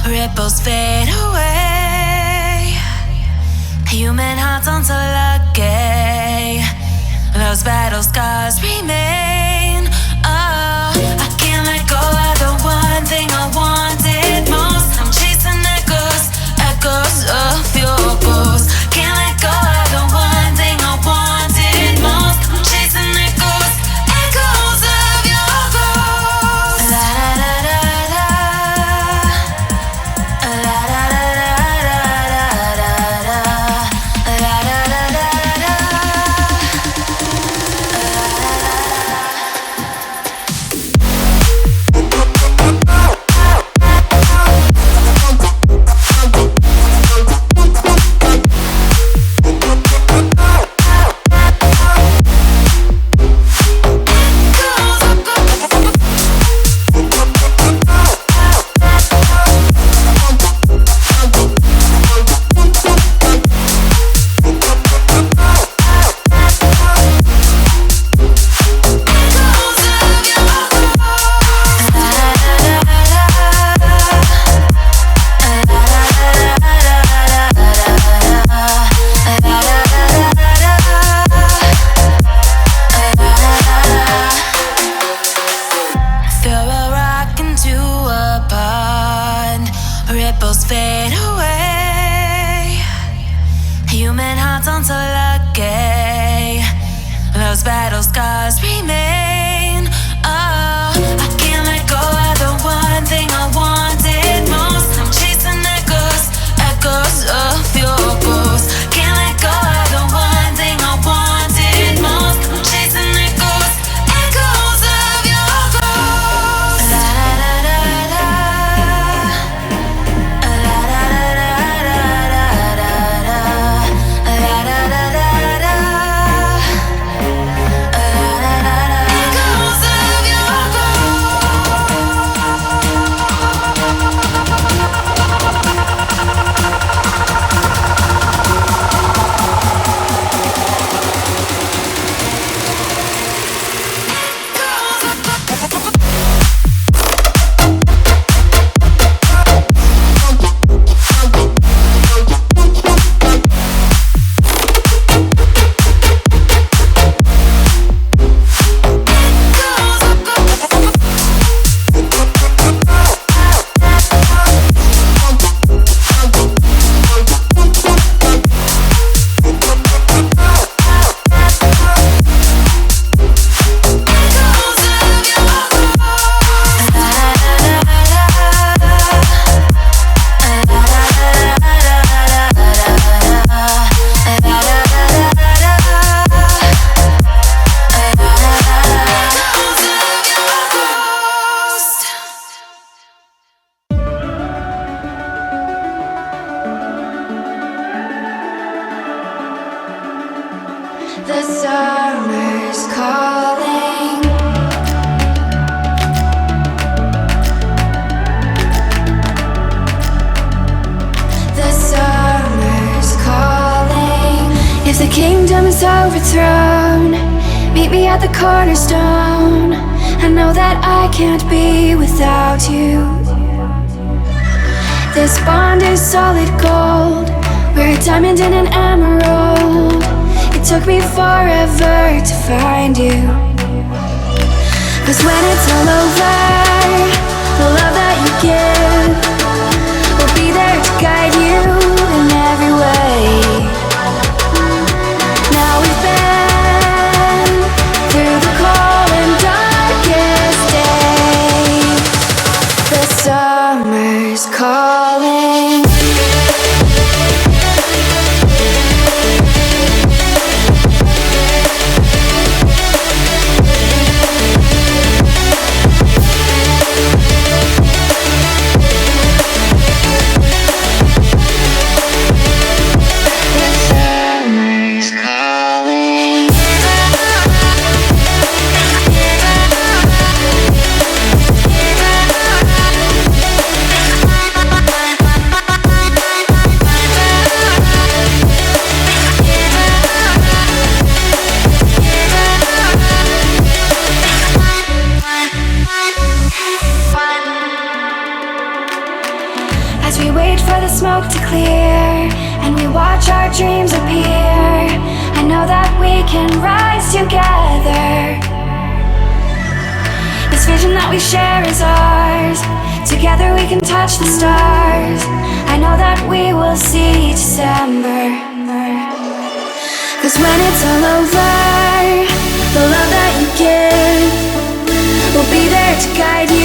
Ripples fade away. Human hearts aren't so lucky. Those battle scars remain. Oh, I can't let go of the one thing I wanted most. I'm chasing echoes, echoes of your ghost. Can't let go of the one thing I wanted most. I'm chasing echoes, echoes of your ghost. La da da da da. La da da da da da da. La da da da da. Ripples fade away. Human hearts aren't so lucky. Those battle scars remain. Oh, I can't let go of the one thing I wanted most. I'm chasing echoes, echoes of your ghost. Can't let go of the one thing I wanted most. I'm chasing echoes, echoes of your ghost. La da da da da. The summer's calling. The summer's calling. If the kingdom is overthrown, meet me at the cornerstone. I know that I can't be without you. This bond is solid gold. We're a diamond and an emerald. took me forever to find you. 'Cause when it's all over, the love that you give will be there to guide you in every way. Now we've been through the cold and darkest days. The summer's calling. As we wait for the smoke to clear and we watch our dreams appear, I know that we can rise together. This vision that we share is ours. Together we can touch the stars. I know that we will see December. 'Cause when it's all over, the love that you give will be there to guide you